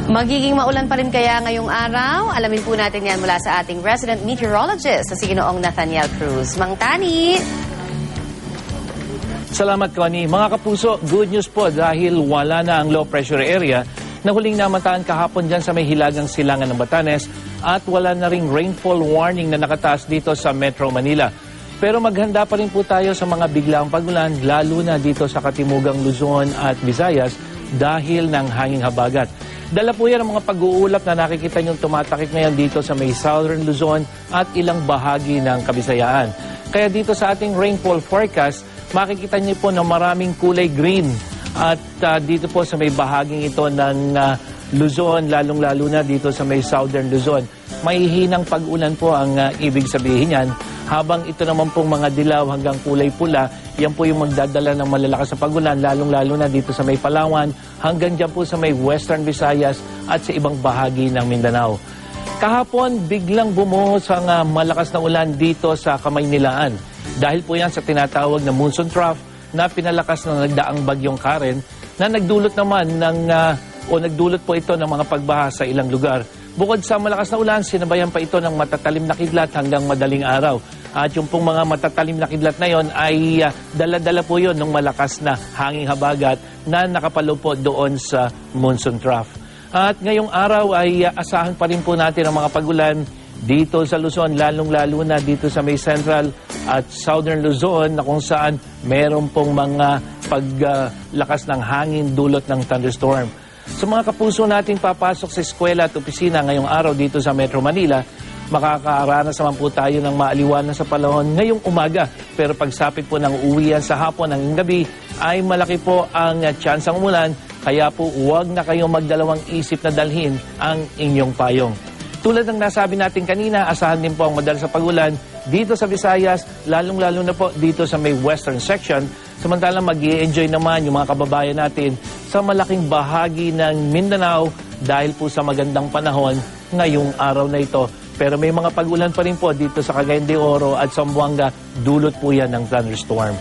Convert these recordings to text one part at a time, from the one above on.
Magiging maulan pa rin kaya ngayong araw? Alamin po natin yan mula sa ating resident meteorologist na si Ginoong Nathaniel Cruz. Mang Tani! Salamat, Connie. Mga kapuso, good news po dahil wala na ang low pressure area na huling namataan kahapon dyan sa may hilagang silangan ng Batanes at wala na ring rainfall warning na nakataas dito sa Metro Manila. Pero maghanda pa rin po tayo sa mga biglaang pagulan, lalo na dito sa Katimugang Luzon at Visayas dahil ng hanging habagat. Dala po yan ang mga pag-uulap na nakikita niyong tumatakik ngayon dito sa may Southern Luzon at ilang bahagi ng Kabisayaan. Kaya dito sa ating rainfall forecast, makikita niyo po na maraming kulay green. At dito po sa may bahaging ito ng Luzon, lalong-lalo na dito sa may Southern Luzon, may hinang pag-ulan po ang ibig sabihin yan. Habang ito naman pong mga dilaw hanggang kulay pula, yan po yung magdadala ng malalakas na pag-ulan, lalong-lalo na dito sa may Palawan, hanggang dyan po sa may Western Visayas at sa ibang bahagi ng Mindanao. Kahapon, biglang bumuhos ang malakas na ulan dito sa Kamaynilaan. Dahil po yan sa tinatawag na monsoon trough na pinalakas ng nagdaang bagyong Karen na nagdulot naman nagdulot po ito ng mga pagbaha sa ilang lugar. Bukod sa malakas na ulan, sinabayan pa ito ng matatalim na kidlat hanggang madaling araw. At yung pong mga matatalim na kidlat na yon ay dala-dala po yon ng malakas na hanging habagat na nakapalo po doon sa monsoon trough. At ngayong araw ay asahan pa rin po natin ang mga pagulan dito sa Luzon, lalong-lalo na dito sa may Central at Southern Luzon na kung saan meron pong mga paglakas ng hangin dulot ng thunderstorm. Sa mga kapuso nating papasok sa eskwela at opisina ngayong araw dito sa Metro Manila, makakaaranas naman po tayo ng maaliwanan sa panahon ngayong umaga. Pero pagsapit po ng uwian sa hapon ng gabi ay malaki po ang tsansang umulan, kaya po huwag na kayong magdalawang isip na dalhin ang inyong payong. Tulad ng nasabi natin kanina, asahan din po ang madalas sa pagulan dito sa Visayas, lalong-lalo na po dito sa may western section. Samantalang mag-i-enjoy naman yung mga kababayan natin sa malaking bahagi ng Mindanao dahil po sa magandang panahon ngayong araw na ito. Pero may mga pagulan pa rin po dito sa Cagayan de Oro at Zamboanga, dulot po yan ng thunderstorm.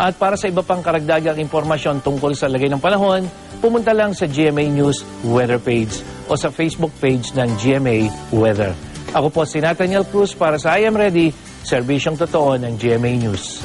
At para sa iba pang karagdagang impormasyon tungkol sa lagay ng panahon, pumunta lang sa GMA News Weather page o sa Facebook page ng GMA Weather. Ako po si Nathaniel Cruz para sa I Am Ready, serbisyong totoo ng GMA News.